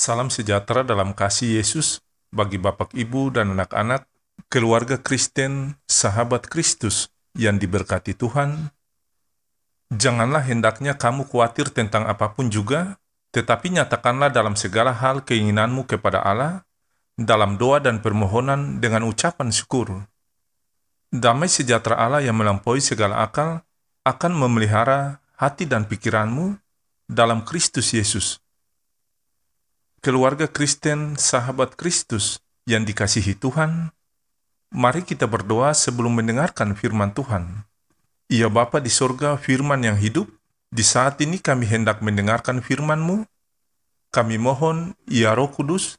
Salam sejahtera dalam kasih Yesus bagi Bapak, Ibu, dan anak-anak, keluarga Kristen, sahabat Kristus yang diberkati Tuhan. Janganlah hendaknya kamu khawatir tentang apapun juga, tetapi nyatakanlah dalam segala hal keinginanmu kepada Allah, dalam doa dan permohonan dengan ucapan syukur. Damai sejahtera Allah yang melampaui segala akal akan memelihara hati dan pikiranmu dalam Kristus Yesus. Keluarga Kristen, sahabat Kristus yang dikasihi Tuhan, mari kita berdoa sebelum mendengarkan firman Tuhan. Ya Bapa di sorga, firman yang hidup, di saat ini kami hendak mendengarkan firman-Mu. Kami mohon, ya Roh Kudus,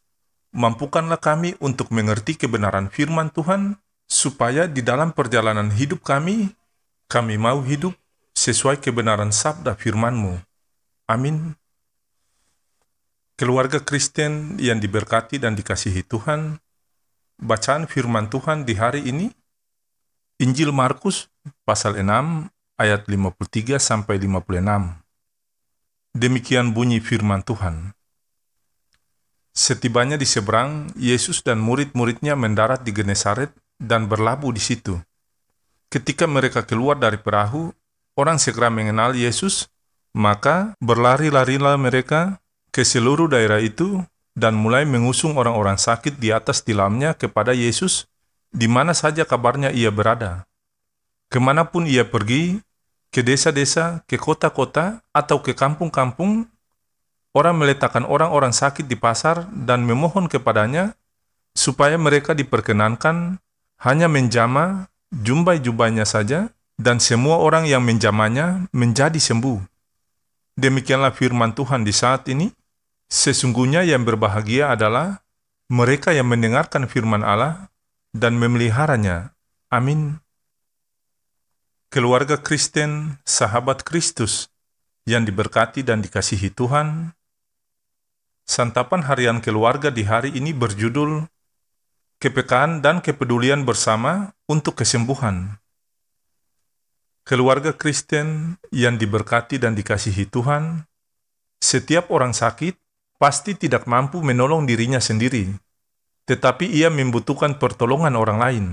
mampukanlah kami untuk mengerti kebenaran firman Tuhan, supaya di dalam perjalanan hidup kami mau hidup sesuai kebenaran sabda firman-Mu. Amin. Keluarga Kristen yang diberkati dan dikasihi Tuhan, bacaan firman Tuhan di hari ini, Injil Markus pasal 6 ayat 53-56. Demikian bunyi firman Tuhan. Setibanya di seberang, Yesus dan murid-muridnya mendarat di Genesaret dan berlabuh di situ. Ketika mereka keluar dari perahu, orang segera mengenal Yesus, maka berlari-larilah mereka ke seluruh daerah itu dan mulai mengusung orang-orang sakit di atas tilamnya kepada Yesus, di mana saja kabarnya ia berada. Kemanapun ia pergi, ke desa-desa, ke kota-kota, atau ke kampung-kampung, orang meletakkan orang-orang sakit di pasar dan memohon kepadanya, supaya mereka diperkenankan hanya menjamah jumbai-jubainya saja, dan semua orang yang menjamahnya menjadi sembuh. Demikianlah firman Tuhan di saat ini. Sesungguhnya yang berbahagia adalah mereka yang mendengarkan firman Allah dan memeliharanya. Amin. Keluarga Kristen, sahabat Kristus yang diberkati dan dikasihi Tuhan, santapan harian keluarga di hari ini berjudul Kepekaan dan Kepedulian Bersama untuk Kesembuhan. Keluarga Kristen yang diberkati dan dikasihi Tuhan, setiap orang sakit pasti tidak mampu menolong dirinya sendiri, tetapi ia membutuhkan pertolongan orang lain.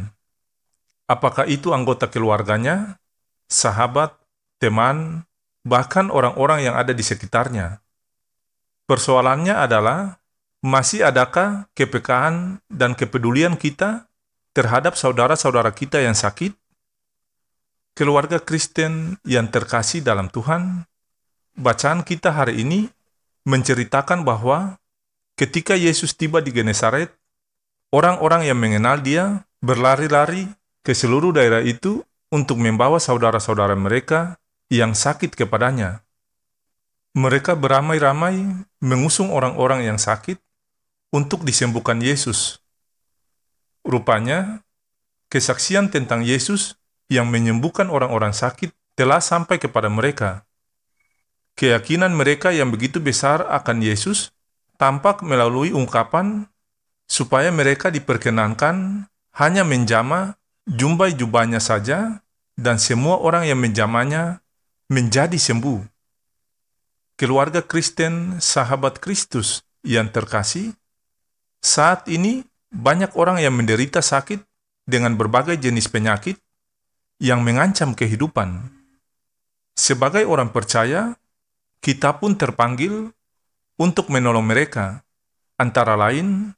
Apakah itu anggota keluarganya, sahabat, teman, bahkan orang-orang yang ada di sekitarnya. Persoalannya adalah, masih adakah kepekaan dan kepedulian kita terhadap saudara-saudara kita yang sakit? Keluarga Kristen yang terkasih dalam Tuhan, bacaan kita hari ini menceritakan bahwa ketika Yesus tiba di Genesaret, orang-orang yang mengenal dia berlari-lari ke seluruh daerah itu untuk membawa saudara-saudara mereka yang sakit kepadanya. Mereka beramai-ramai mengusung orang-orang yang sakit untuk disembuhkan Yesus. Rupanya, kesaksian tentang Yesus yang menyembuhkan orang-orang sakit telah sampai kepada mereka. Keyakinan mereka yang begitu besar akan Yesus tampak melalui ungkapan supaya mereka diperkenankan hanya menjamah jumbai-jubahnya saja dan semua orang yang menjamahnya menjadi sembuh. Keluarga Kristen, sahabat Kristus yang terkasih, saat ini banyak orang yang menderita sakit dengan berbagai jenis penyakit yang mengancam kehidupan. Sebagai orang percaya, kita pun terpanggil untuk menolong mereka, antara lain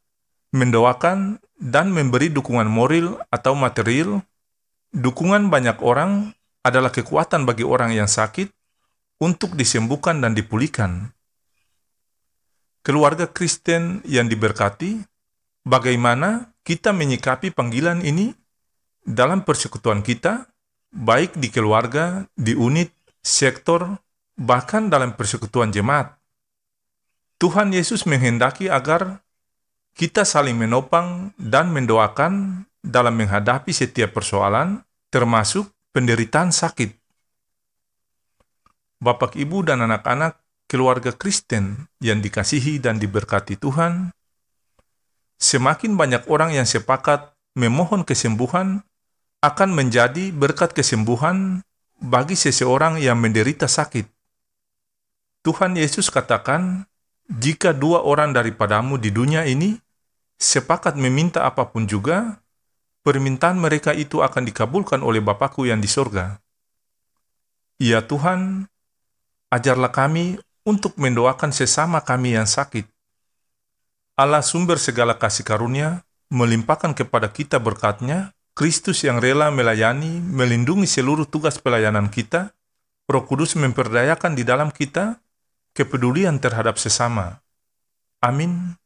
mendoakan dan memberi dukungan moral atau material. Dukungan banyak orang adalah kekuatan bagi orang yang sakit untuk disembuhkan dan dipulihkan. Keluarga Kristen yang diberkati, bagaimana kita menyikapi panggilan ini dalam persekutuan kita, baik di keluarga, di unit, sektor, bahkan dalam persekutuan jemaat. Tuhan Yesus menghendaki agar kita saling menopang dan mendoakan dalam menghadapi setiap persoalan, termasuk penderitaan sakit. Bapak, Ibu, dan anak-anak keluarga Kristen yang dikasihi dan diberkati Tuhan, semakin banyak orang yang sepakat memohon kesembuhan akan menjadi berkat kesembuhan bagi seseorang yang menderita sakit. Tuhan Yesus katakan, Jika dua orang daripadamu di dunia ini sepakat meminta apapun juga, permintaan mereka itu akan dikabulkan oleh Bapa-Ku yang di sorga. Ya Tuhan, ajarlah kami untuk mendoakan sesama kami yang sakit. Allah sumber segala kasih karunia, melimpahkan kepada kita berkat-Nya, Kristus yang rela melayani, melindungi seluruh tugas pelayanan kita, Roh Kudus memperdayakan di dalam kita kepedulian terhadap sesama. Amin.